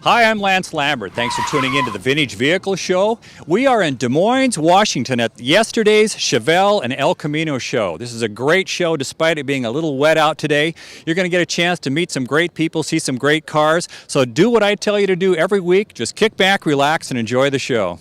Hi, I'm Lance Lambert. Thanks for tuning in to the Vintage Vehicle Show. We are in Des Moines, Washington at yesterday's Chevelle and El Camino show. This is a great show despite it being a little wet out today. You're going to get a chance to meet some great people, see some great cars. So do what I tell you to do every week. Just kick back, relax, and enjoy the show.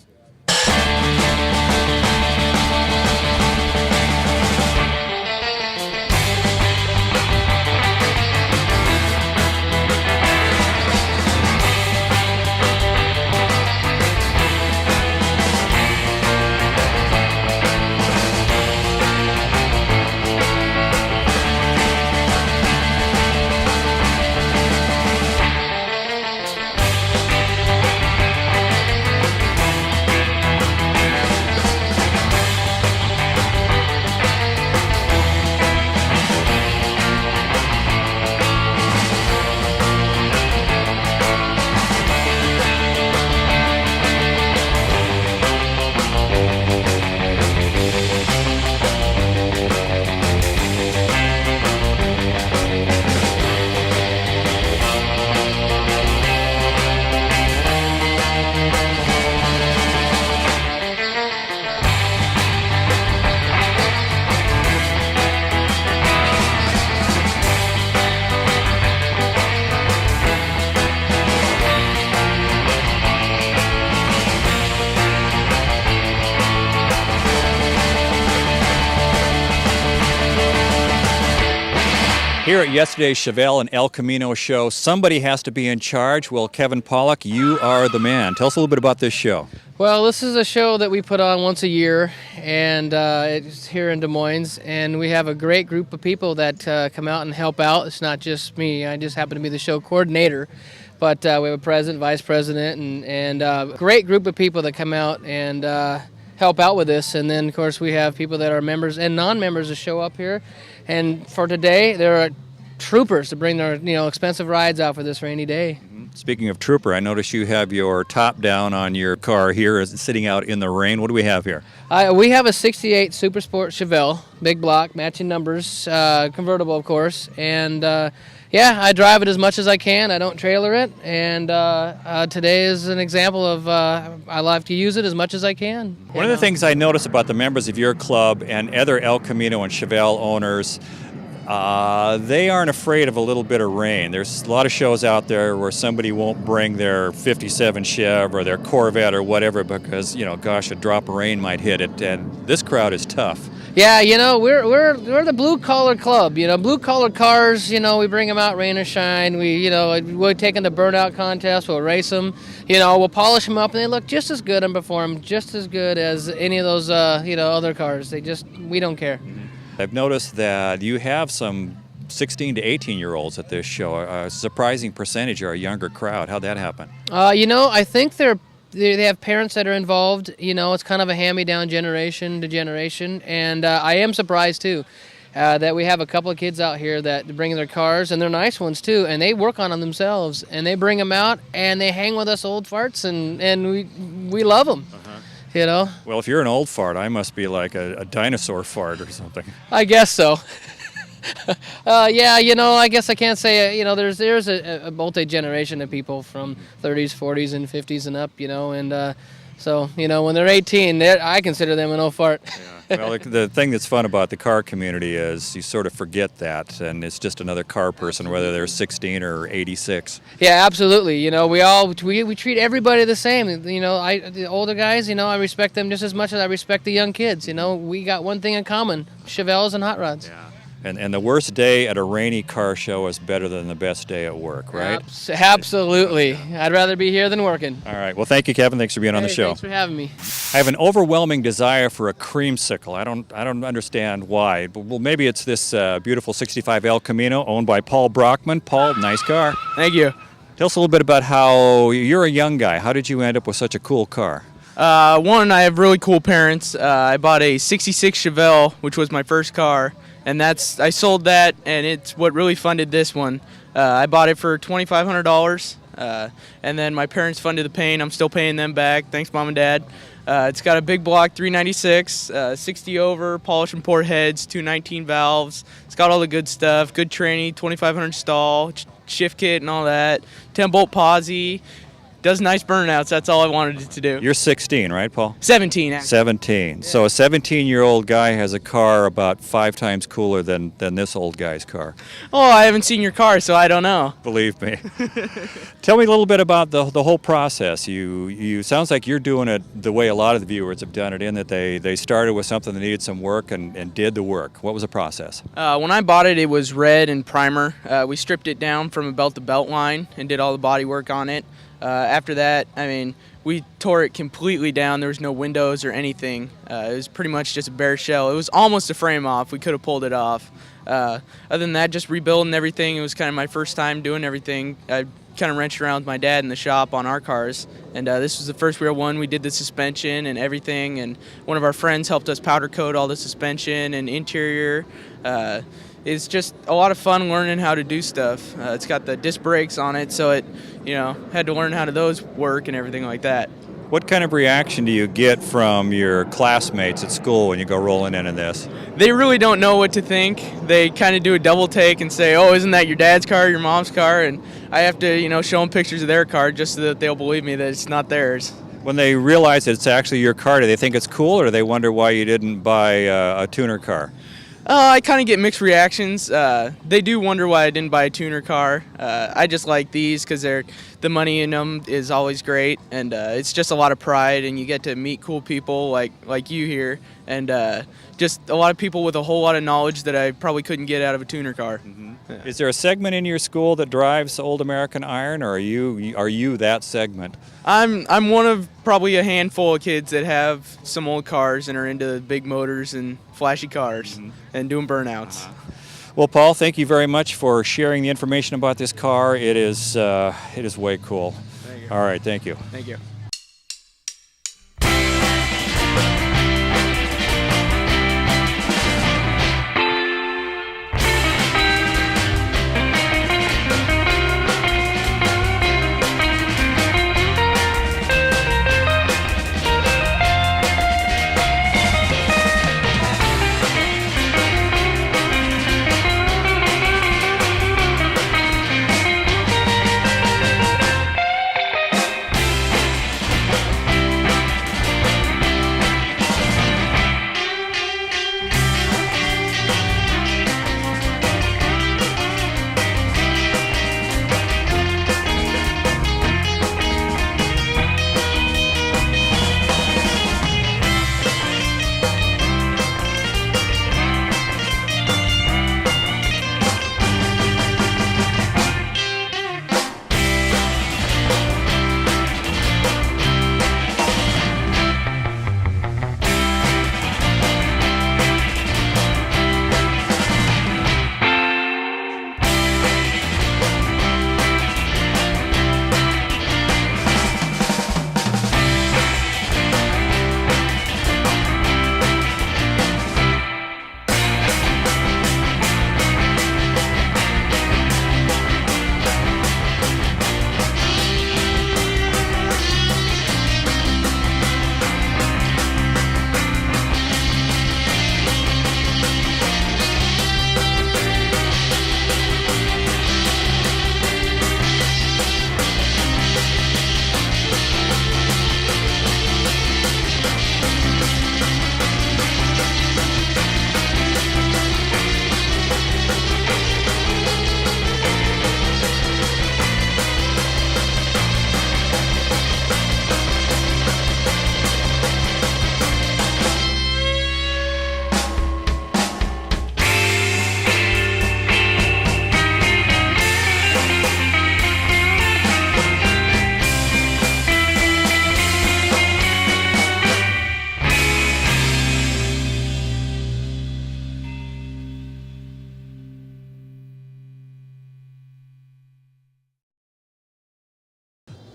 Here at yesterday's Chevelle and El Camino show, somebody has to be in charge. Well, Kevin Pollack, you are the man. Tell us a little bit about this show. Well, this is a show that we put on once a year, and it's here in Des Moines, and we have a great group of people that come out and help out. It's not just me. I just happen to be the show coordinator, but we have a president, vice president, and a great group of people that come out and help out with this. And then, of course, we have people that are members and non-members that show up here. And for today, there are troopers to bring their expensive rides out for this rainy day. Speaking of trooper, I notice you have your top down on your car here, sitting out in the rain. What do we have here? We have a 68 Super Sport Chevelle, big block, matching numbers, convertible, of course. And yeah, I drive it as much as I can. I don't trailer it. And today is an example of I like to use it as much as I can. One of the things I notice about the members of your club and other El Camino and Chevelle owners, they aren't afraid of a little bit of rain. There's a lot of shows out there where somebody won't bring their 57 Chev or their Corvette or whatever because, gosh, a drop of rain might hit it. And this crowd is tough. Yeah, we're the blue collar club. Blue collar cars. We bring them out rain or shine. We're taking the burnout contest. We'll race them. We'll polish them up, and they look just as good and perform just as good as any of those other cars. We don't care. I've noticed that you have some 16 to 18-year-olds at this show. A surprising percentage are a younger crowd. How'd that happen? I think they have parents that are involved. It's kind of a hand-me-down generation to generation. And I am surprised, too, that we have a couple of kids out here that bring their cars, and they're nice ones, too, and they work on them themselves. And they bring them out, and they hang with us old farts, and we love them. Well, if you're an old fart, I must be like a dinosaur fart or something. I guess so. I guess I can't say, there's a multi-generation of people from 30s, 40s, and 50s and up, and so, when they're 18, I consider them an old fart. Yeah. Well, the thing that's fun about the car community is you sort of forget that, and it's just another car person, whether they're 16 or 86. Yeah, absolutely. We treat everybody the same. The older guys, I respect them just as much as I respect the young kids. We got one thing in common: Chevelles and hot rods. Yeah. And the worst day at a rainy car show is better than the best day at work, right? Absolutely. I'd rather be here than working. All right. Well, thank you, Kevin. Thanks for being on the show. Thanks for having me. I have an overwhelming desire for a creamsicle. I don't understand why. Well, maybe it's this beautiful 65 El Camino owned by Paul Brockman. Paul, nice car. Thank you. Tell us a little bit about how you're a young guy. How did you end up with such a cool car? One, I have really cool parents. I bought a 66 Chevelle, which was my first car. And I sold that, and it's what really funded this one. I bought it for $2,500, and then my parents funded the paint. I'm still paying them back. Thanks, Mom and Dad. It's got a big block 396, 60 over, polish and port heads, 219 valves. It's got all the good stuff, good tranny, 2500 stall, shift kit and all that, 10-bolt posi. does nice burnouts. That's all I wanted it to do. You're 16, right, Paul? 17, actually. 17. So a 17-year-old guy has a car about 5 times cooler than this old guy's car. Oh, I haven't seen your car, so I don't know. Believe me. Tell me a little bit about the whole process. You sounds like you're doing it the way a lot of the viewers have done it, in that they started with something that needed some work and did the work. What was the process? When I bought it, it was red and primer. We stripped it down from a belt-to-belt line and did all the body work on it. After that, I mean, we tore it completely down. There was no windows or anything. It was pretty much just a bare shell. It was almost a frame off. We could have pulled it off. Other than that, just rebuilding everything. It was kind of my first time doing everything. I kind of wrenched around with my dad in the shop on our cars, and this was the first real one. We did the suspension and everything, and one of our friends helped us powder coat all the suspension and interior. It's just a lot of fun learning how to do stuff. It's got the disc brakes on it, so it, had to learn how those work and everything like that. What kind of reaction do you get from your classmates at school when you go rolling in this? They really don't know what to think. They kind of do a double take and say, "Oh, isn't that your dad's car, your mom's car?" And I have to, show them pictures of their car just so that they'll believe me that it's not theirs. When they realize that it's actually your car, do they think it's cool, or do they wonder why you didn't buy a tuner car? I kind of get mixed reactions. They do wonder why I didn't buy a tuner car. I just like these because the money in them is always great, and it's just a lot of pride, and you get to meet cool people like you here, and just a lot of people with a whole lot of knowledge that I probably couldn't get out of a tuner car. Mm-hmm. Yeah. Is there a segment in your school that drives Old American Iron, or are you that segment? I'm one of probably a handful of kids that have some old cars and are into big motors and flashy cars and doing burnouts. Well, Paul, thank you very much for sharing the information about this car. It is way cool. All right, thank you. Thank you.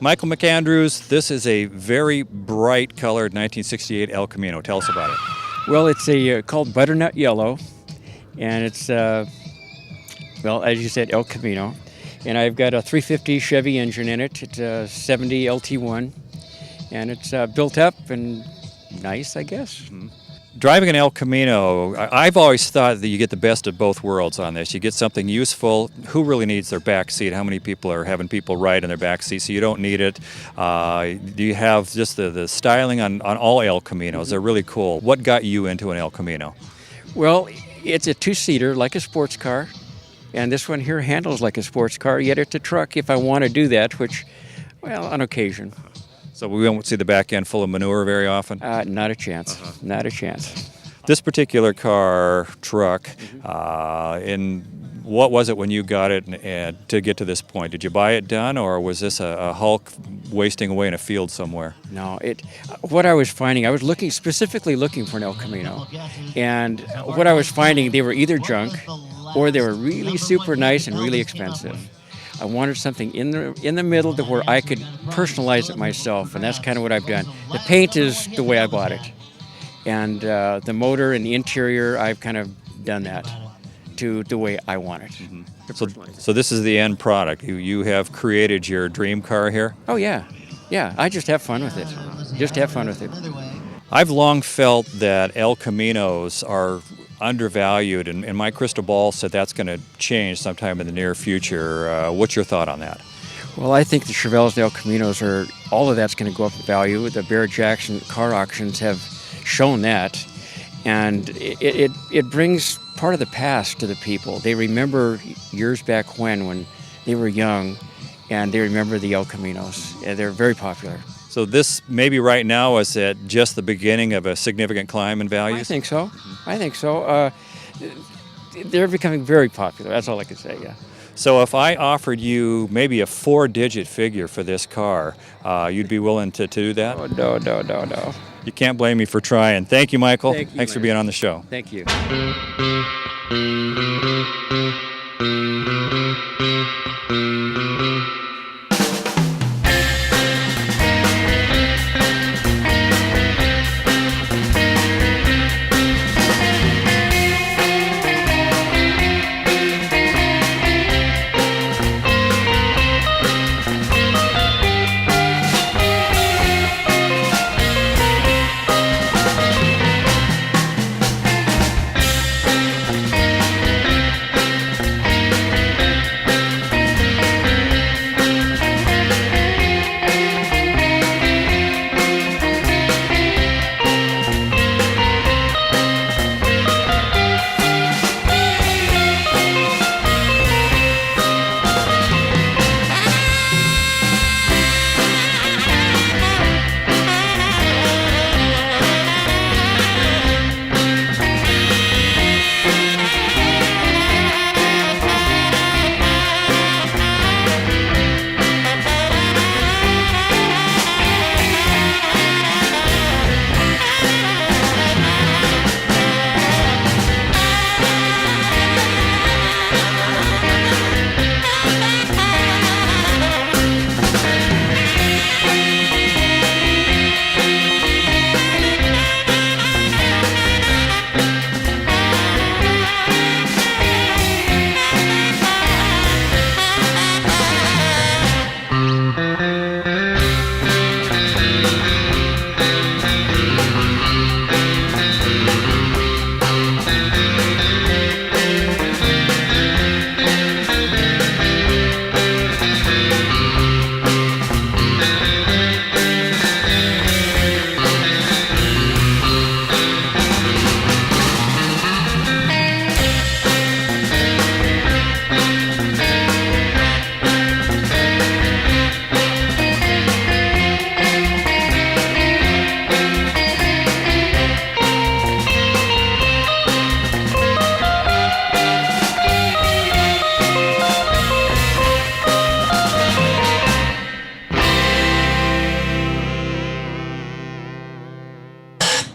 Michael McAndrews, this is a very bright colored 1968 El Camino. Tell us about it. Well, it's called butternut yellow, and it's, as you said, El Camino. And I've got a 350 Chevy engine in it. It's a 70 LT1, and it's built up and nice, I guess. Driving an El Camino, I've always thought that you get the best of both worlds on this. You get something useful. Who really needs their back seat? How many people are having people ride in their back seat? So you don't need it. Do you have just the styling on all El Caminos? They're really cool. What got you into an El Camino? Well, it's a two-seater like a sports car, and this one here handles like a sports car, yet it's a truck if I want to do that, which, well, on occasion. So we won't see the back end full of manure very often? Not a chance. Not a chance. This particular car, truck, in what was it when you got it and to get to this point? Did you buy it done, or was this a hulk wasting away in a field somewhere? No, what I was finding, I was specifically looking for an El Camino, and what I was finding, they were either junk or they were really super nice and really expensive. I wanted something in the middle to where I could personalize it myself, and that's kind of what I've done. The paint is the way I bought it, and the motor and the interior, I've kind of done that to the way I want it. So this is the end product. You have created your dream car here? Oh, yeah. Yeah, I just have fun with it. Just have fun with it. I've long felt that El Caminos are undervalued, and my crystal ball said that's going to change sometime in the near future. What's your thought on that? Well, I think the Chevelles and El Caminos all of that's going to go up in value. The Barrett-Jackson car auctions have shown that, and it brings part of the past to the people. They remember years back when they were young, and they remember the El Caminos. They're very popular. So this maybe right now is at just the beginning of a significant climb in value? I think so. I think so. They're becoming very popular. That's all I can say, yeah. So if I offered you maybe a 4-digit figure for this car, you'd be willing to do that? Oh, no. You can't blame me for trying. Thank you, Michael. Thanks for Mike. being on the show. Thank you.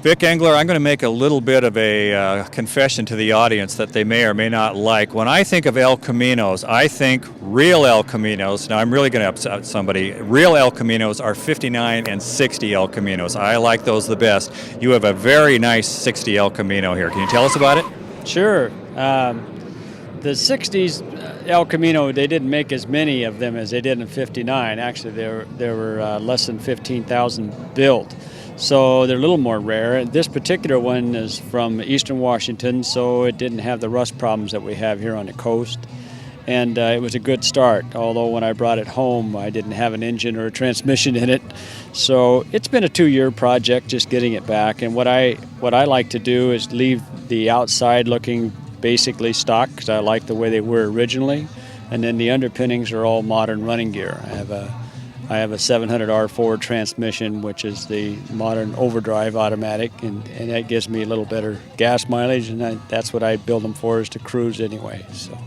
Vic Engler, I'm going to make a little bit of a confession to the audience that they may or may not like. When I think of El Caminos, I think real El Caminos. Now, I'm really going to upset somebody. Real El Caminos are 59 and 60 El Caminos. I like those the best. You have a very nice 60 El Camino here. Can you tell us about it? Sure. The 60s El Camino, they didn't make as many of them as they did in 59. Actually, there were less than 15,000 built. so they're a little more rare. This particular one is from eastern Washington, so it didn't have the rust problems that we have here on the coast. And it was a good start, although when I brought it home, I didn't have an engine or a transmission in it. So it's been a 2-year project just getting it back. And what I like to do is leave the outside looking basically stock, because I like the way they were originally. And then the underpinnings are all modern running gear. I have a 700R Ford transmission, which is the modern overdrive automatic, and that gives me a little better gas mileage, and that's what I build them for, is to cruise anyway. So.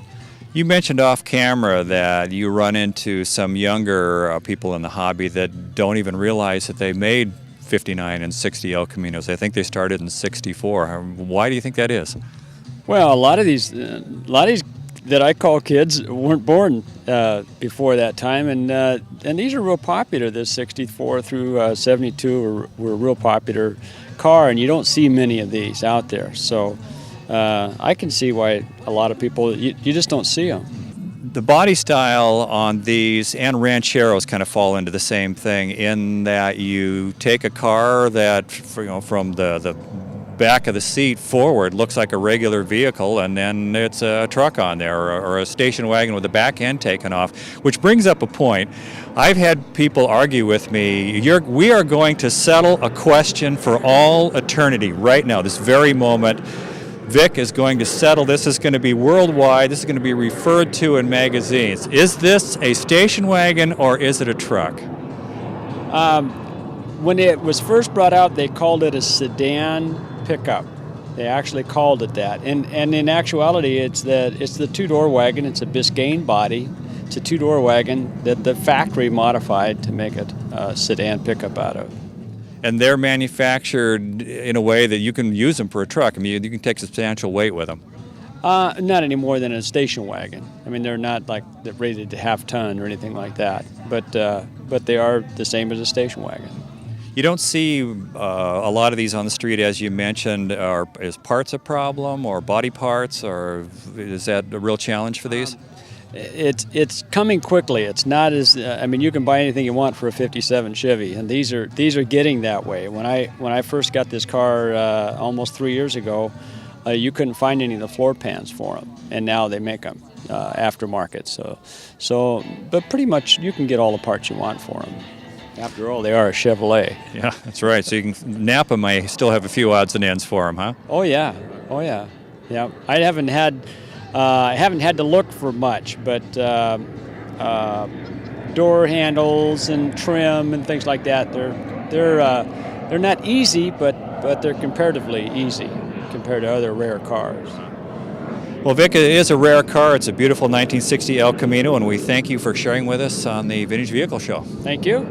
You mentioned off camera that you run into some younger people in the hobby that don't even realize that they made 59 and 60 El Caminos. I think they started in 64. Why do you think that is? Well, a lot of these that I call kids weren't born before that time, and these are real popular. The 64 through 72 were a real popular car, and you don't see many of these out there. So I can see why a lot of people, you just don't see them. The body style on these and Rancheros kind of fall into the same thing, in that you take a car that, from the back of the seat forward looks like a regular vehicle, and then it's a truck on there, or a station wagon with the back end taken off, which brings up a point. I've had people argue with me, we are going to settle a question for all eternity right now, this very moment. Vic is going to settle this. Is going to be worldwide. This is going to be referred to in magazines. Is this a station wagon or is it a truck? When it was first brought out, they called it a sedan pickup. They actually called it that. And in actuality, it's the two-door wagon. It's a Biscayne body. It's a two-door wagon that the factory modified to make it a sedan pickup out of. And they're manufactured in a way that you can use them for a truck. I mean, you can take substantial weight with them. Not any more than a station wagon. I mean, they're not like they're rated to half-ton or anything like that. But they are the same as a station wagon. You don't see a lot of these on the street, as you mentioned. Is parts a problem, or body parts, or is that a real challenge for these? It's coming quickly. It's not as you can buy anything you want for a '57 Chevy, and these are getting that way. When I first got this car almost 3 years ago, you couldn't find any of the floor pans for them, and now they make them aftermarket. So, but pretty much you can get all the parts you want for them. After all, they are a Chevrolet. Yeah, that's right. So you can Napa may still have a few odds and ends for them, huh? Oh yeah. Yeah. I haven't had to look for much, but door handles and trim and things like that, they're not easy, but they're comparatively easy compared to other rare cars. Well, Vic, it is a rare car. It's a beautiful 1960 El Camino, and we thank you for sharing with us on the Vintage Vehicle Show. Thank you.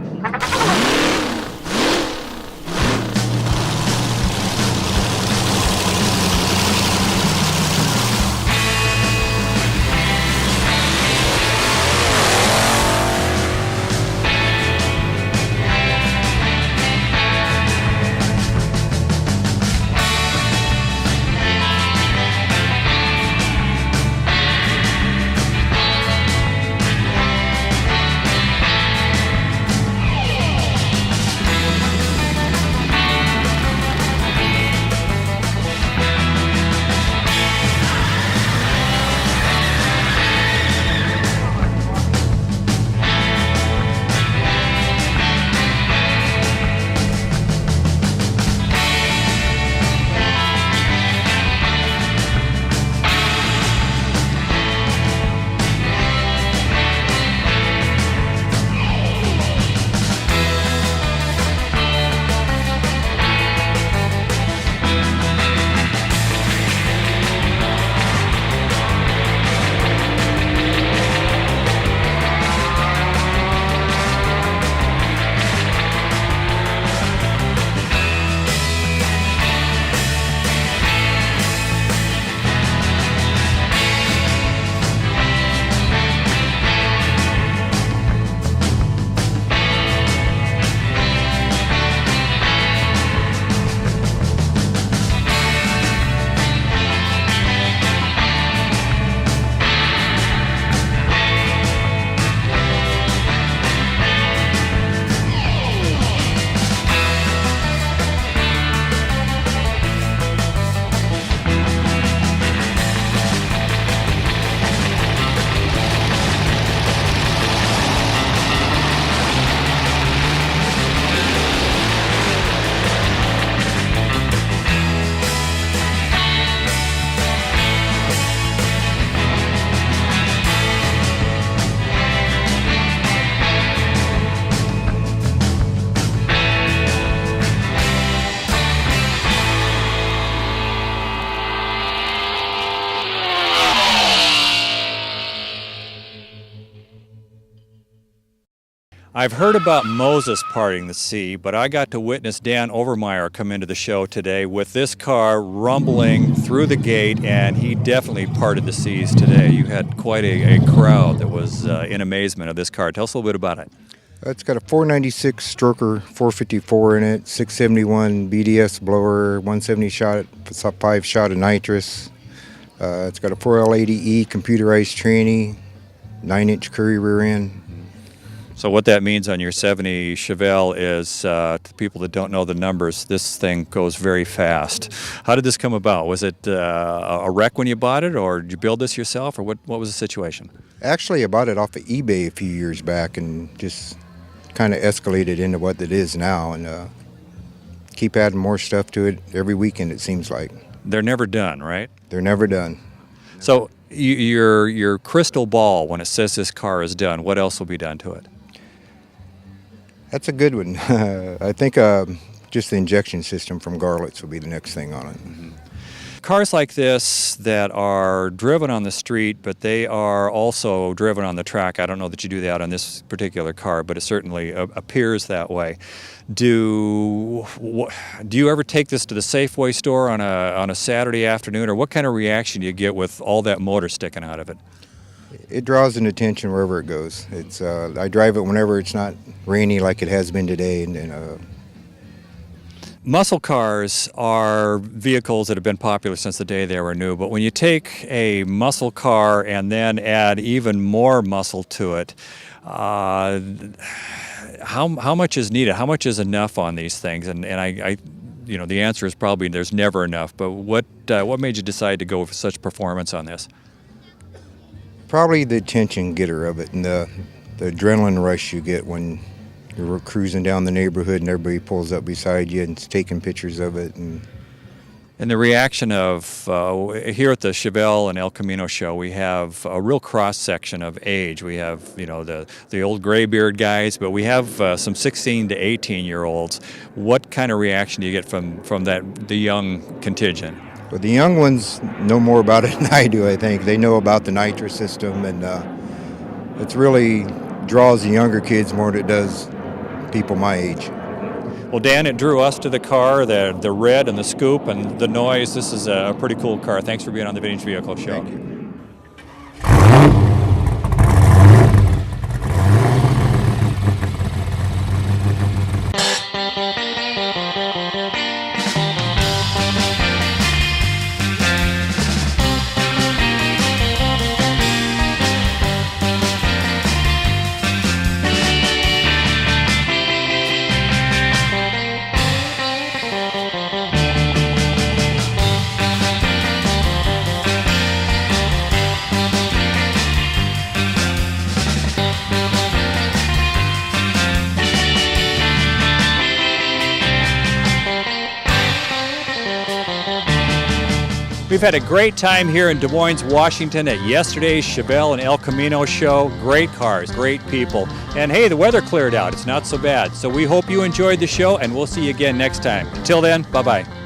I've heard about Moses parting the sea, but I got to witness Dan Overmeyer come into the show today with this car rumbling through the gate, and he definitely parted the seas today. You had quite a crowd that was in amazement of this car. Tell us a little bit about it. It's got a 496 stroker, 454 in it, 671 BDS blower, 170 shot, 5 shot of nitrous. It's got a 4L80E computerized tranny, 9-inch Curry rear end. So what that means on your 70 Chevelle is, to people that don't know the numbers, this thing goes very fast. How did this come about? Was it a wreck when you bought it, or did you build this yourself, or what was the situation? Actually, I bought it off of eBay a few years back and just kind of escalated into what it is now, and keep adding more stuff to it every weekend, it seems like. They're never done, right? They're never done. So your crystal ball, when it says this car is done, what else will be done to it? That's a good one. I think just the injection system from Garlett's will be the next thing on it. Mm-hmm. Cars like this that are driven on the street, but they are also driven on the track. I don't know that you do that on this particular car, but it certainly appears that way. Do you ever take this to the Safeway store on a Saturday afternoon, or what kind of reaction do you get with all that motor sticking out of it? It draws an attention wherever it goes. It's I drive it whenever it's not rainy like it has been today. And muscle cars are vehicles that have been popular since the day they were new, but when you take a muscle car and then add even more muscle to it, how much is needed? How much is enough on these things? And I the answer is probably there's never enough. But what made you decide to go with such performance on this? probably the attention getter of it and the adrenaline rush you get when you're cruising down the neighborhood and everybody pulls up beside you and is taking pictures of it. And the reaction of, here at the Chevelle and El Camino show, we have a real cross-section of age. We have, the old graybeard guys, but we have some 16 to 18-year-olds. What kind of reaction do you get from the young contingent? But the young ones know more about it than I do, I think. They know about the nitrous system, and it really draws the younger kids more than it does people my age. Well, Dan, it drew us to the car, the red and the scoop and the noise. This is a pretty cool car. Thanks for being on the Vintage Vehicle Show. Thank you. We've had a great time here in Des Moines, Washington at yesterday's Chevelle and El Camino show. Great cars, great people. And hey, the weather cleared out. It's not so bad. So we hope you enjoyed the show, and we'll see you again next time. Until then, bye-bye.